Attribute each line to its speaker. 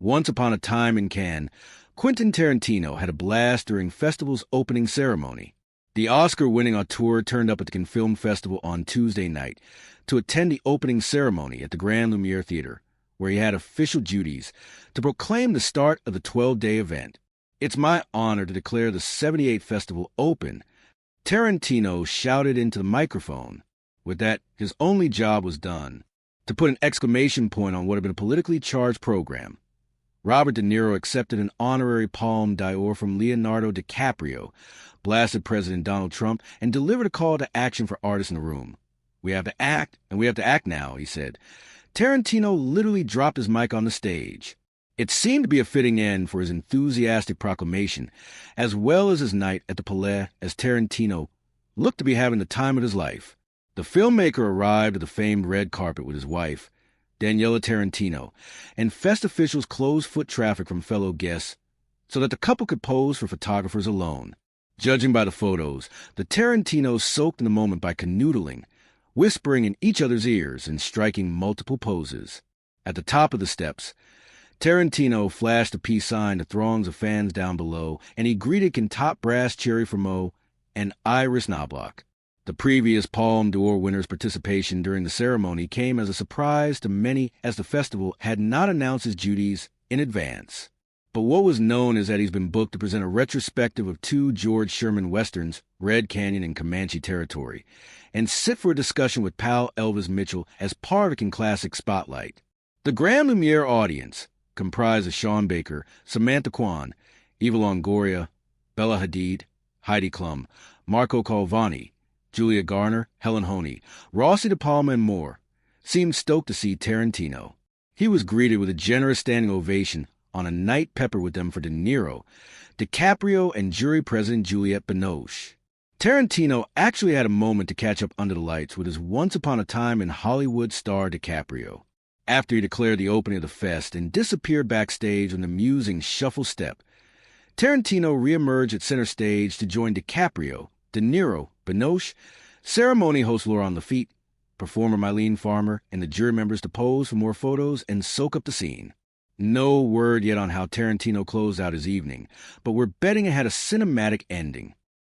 Speaker 1: Once upon a time in Cannes, Quentin Tarantino had a blast during festival's opening ceremony. The Oscar-winning auteur turned up at the Cannes Film Festival on Tuesday night to attend the opening ceremony at the Grand Lumiére Theatre, where he had official duties to proclaim the start of the 12-day event. "It's my honor to declare the 78th festival open," Tarantino shouted into the microphone. With that, his only job was done, to put an exclamation point on what had been a politically charged program. Robert De Niro accepted an honorary Palme d'Or from Leonardo DiCaprio, blasted President Donald Trump, and delivered a call to action for artists in the room. "We have to act, and we have to act now," he said. Tarantino literally dropped his mic on the stage. It seemed to be a fitting end for his enthusiastic proclamation, as well as his night at the Palais, as Tarantino looked to be having the time of his life. The filmmaker arrived at the famed red carpet with his wife, Daniella Tarantino, and fest officials closed foot traffic from fellow guests so that the couple could pose for photographers alone. Judging by the photos, the Tarantinos soaked in the moment by canoodling, whispering in each other's ears and striking multiple poses. At the top of the steps, Tarantino flashed a peace sign to throngs of fans down below, and he greeted top brass Cherry Fromaux and Iris Knobloch. The previous Palme d'Or winner's participation during the ceremony came as a surprise to many, as the festival had not announced his duties in advance. But what was known is that he's been booked to present a retrospective of 2 George Sherman westerns, Red Canyon and Comanche Territory, and sit for a discussion with pal Elvis Mitchell as part of a classic spotlight. The Grand Lumiere audience, comprised of Sean Baker, Samantha Kwan, Eva Longoria, Bella Hadid, Heidi Klum, Marco Colvani, Julia Garner, Helen Honey, Rossi De Palma, and more, seemed stoked to see Tarantino. He was greeted with a generous standing ovation on a night peppered with them for De Niro, DiCaprio, and jury president Juliette Binoche. Tarantino actually had a moment to catch up under the lights with his once-upon-a-time in Hollywood star DiCaprio. After he declared the opening of the fest and disappeared backstage on an amusing shuffle step, Tarantino reemerged at center stage to join DiCaprio, De Niro, Binoche, ceremony host Laurent Lafitte, performer Mylene Farmer, and the jury members to pose for more photos and soak up the scene. No word yet on how Tarantino closed out his evening, but we're betting it had a cinematic ending.